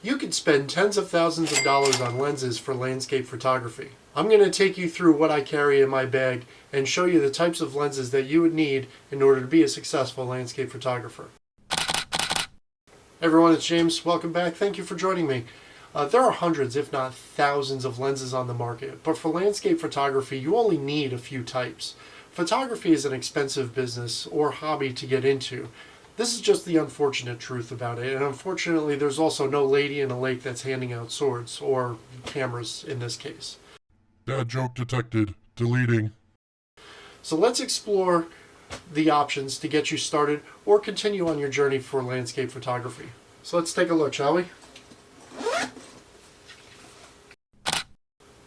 You could spend tens of thousands of dollars on lenses for landscape photography. I'm going to take you through what I carry in my bag and show you the types of lenses that you would need in order to be a successful landscape photographer. Hey everyone, it's James. Welcome back. Thank you for joining me. There are hundreds, if not thousands, of lenses on the market, but for landscape photography, you only need a few types. Photography is an expensive business or hobby to get into. This is just the unfortunate truth about it, and unfortunately there's also no lady in a lake that's handing out swords, or cameras in this case. Dad joke detected. Deleting. So let's explore the options to get you started or continue on your journey for landscape photography. So let's take a look, shall we?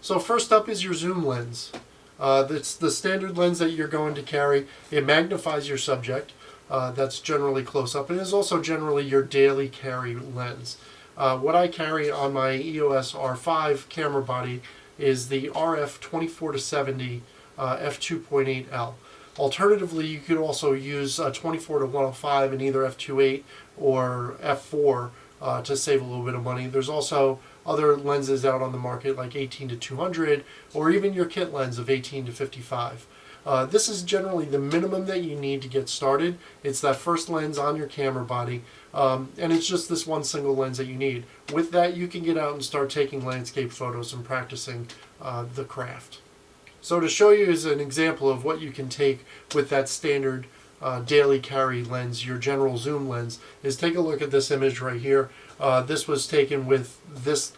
So first up is your zoom lens. It's the standard lens that you're going to carry. It magnifies your subject. That's generally close up, and is also generally your daily carry lens. What I carry on my EOS R5 camera body is the RF 24-70 f2.8L. Alternatively, you could also use 24-105 in either f2.8 or f4 to save a little bit of money. There's also other lenses out on the market like 18-200 or even your kit lens of 18-55. This is generally the minimum that you need to get started. It's that first lens on your camera body, and it's just this one single lens that you need. With that, you can get out and start taking landscape photos and practicing the craft. So to show you as an example of what you can take with that standard daily carry lens, your general zoom lens, is take a look at this image right here. This was taken with this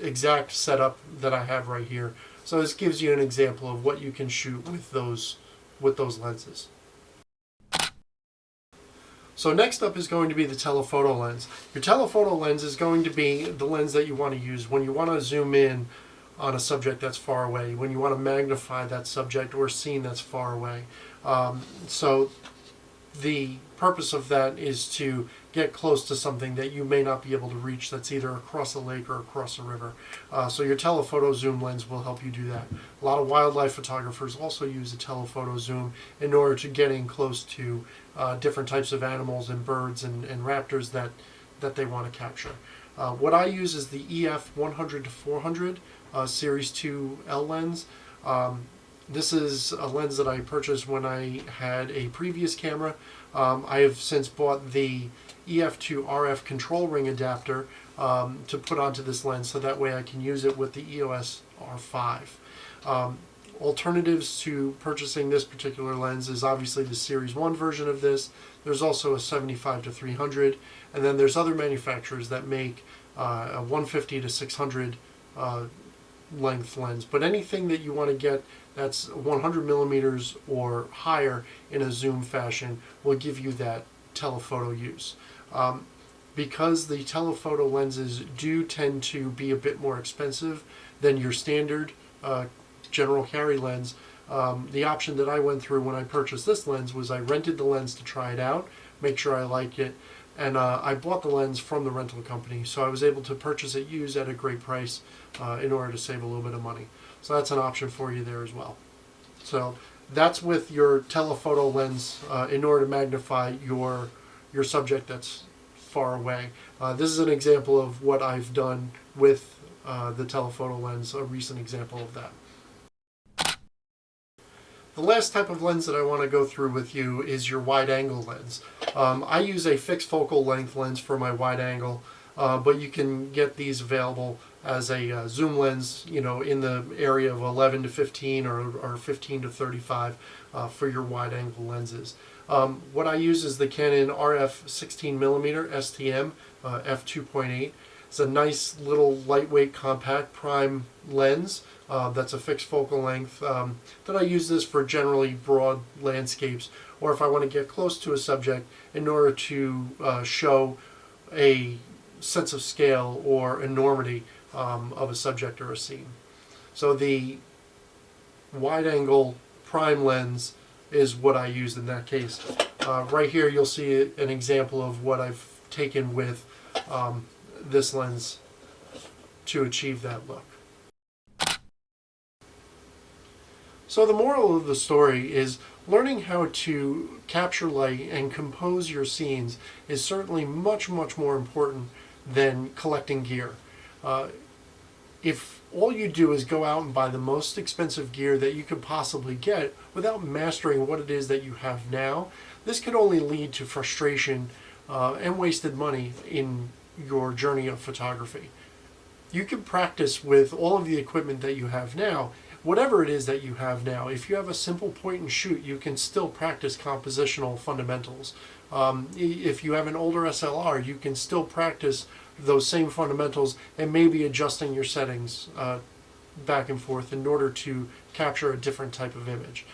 exact setup that I have right here. So this gives you an example of what you can shoot with those lenses. So next up is going to be the telephoto lens. Your telephoto lens is going to be the lens that you want to use when you want to zoom in on a subject that's far away, when you want to magnify that subject or scene that's far away. So the purpose of that is to get close to something that you may not be able to reach that's either across a lake or across a river. So your telephoto zoom lens will help you do that. A lot of wildlife photographers also use a telephoto zoom in order to get in close to different types of animals and birds and raptors that they want to capture. What I use is the EF 100-400 Series 2L lens. This is a lens that I purchased when I had a previous camera. I have since bought the EF2 RF control ring adapter to put onto this lens, so that way I can use it with the EOS R5. Alternatives to purchasing this particular lens is obviously the Series 1 version of this. There's also a 75-300, and then there's other manufacturers that make a 150-600 length lens. But anything that you want to get that's 100 millimeters or higher in a zoom fashion will give you that telephoto use. Because the telephoto lenses do tend to be a bit more expensive than your standard general carry lens, the option that I went through when I purchased this lens was I rented the lens to try it out, make sure I liked it, and I bought the lens from the rental company, so I was able to purchase it used at a great price in order to save a little bit of money. So that's an option for you there as well. So that's with your telephoto lens in order to magnify your subject that's far away. This is an example of what I've done with the telephoto lens, a recent example of that. The last type of lens that I want to go through with you is your wide angle lens. I use a fixed focal length lens for my wide angle, but you can get these available as a zoom lens, you know, in the area of 11-15 or 15-35 for your wide angle lenses. What I use is the Canon RF 16mm STM f2.8. It's a nice little lightweight compact prime lens that's a fixed focal length that I use this for generally broad landscapes, or if I want to get close to a subject in order to show a sense of scale or enormity of a subject or a scene. So the wide angle prime lens is what I used in that case. Right here you'll see an example of what I've taken with this lens to achieve that look. So the moral of the story is learning how to capture light and compose your scenes is certainly much more important than collecting gear. If all you do is go out and buy the most expensive gear that you could possibly get without mastering what it is that you have now, this could only lead to frustration and wasted money in your journey of photography. You can practice with all of the equipment that you have now, whatever it is that you have now. If you have a simple point and shoot, you can still practice compositional fundamentals. If you have an older SLR, you can still practice those same fundamentals and maybe adjusting your settings back and forth in order to capture a different type of image.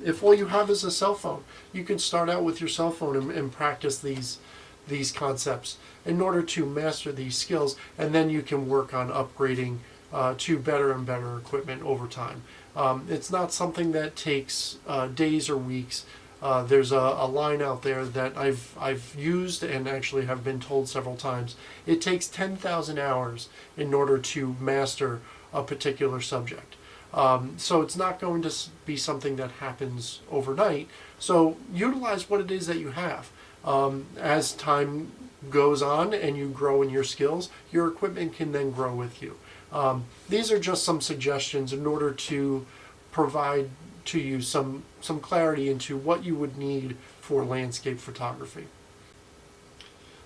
If all you have is a cell phone, you can start out with your cell phone and practice these concepts in order to master these skills, and then you can work on upgrading to better and better equipment over time. It's not something that takes days or weeks. There's a line out there that I've used and actually have been told several times. It takes 10,000 hours in order to master a particular subject. So it's not going to be something that happens overnight. So utilize what it is that you have. As time goes on and you grow in your skills, your equipment can then grow with you. These are just some suggestions in order to provide to you some clarity into what you would need for landscape photography.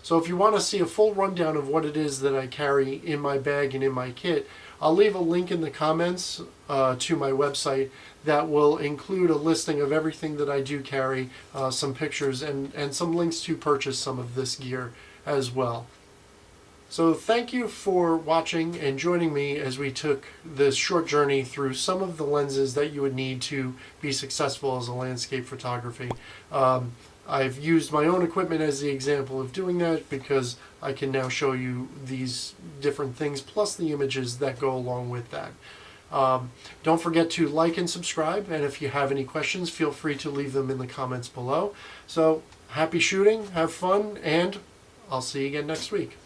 So if you want to see a full rundown of what it is that I carry in my bag and in my kit, I'll leave a link in the comments to my website that will include a listing of everything that I do carry, some pictures, and some links to purchase some of this gear as well. So thank you for watching and joining me as we took this short journey through some of the lenses that you would need to be successful as a landscape photography. I've used my own equipment as the example of doing that because I can now show you these different things plus the images that go along with that. Don't forget to like and subscribe, and if you have any questions, feel free to leave them in the comments below. So happy shooting, have fun, and I'll see you again next week.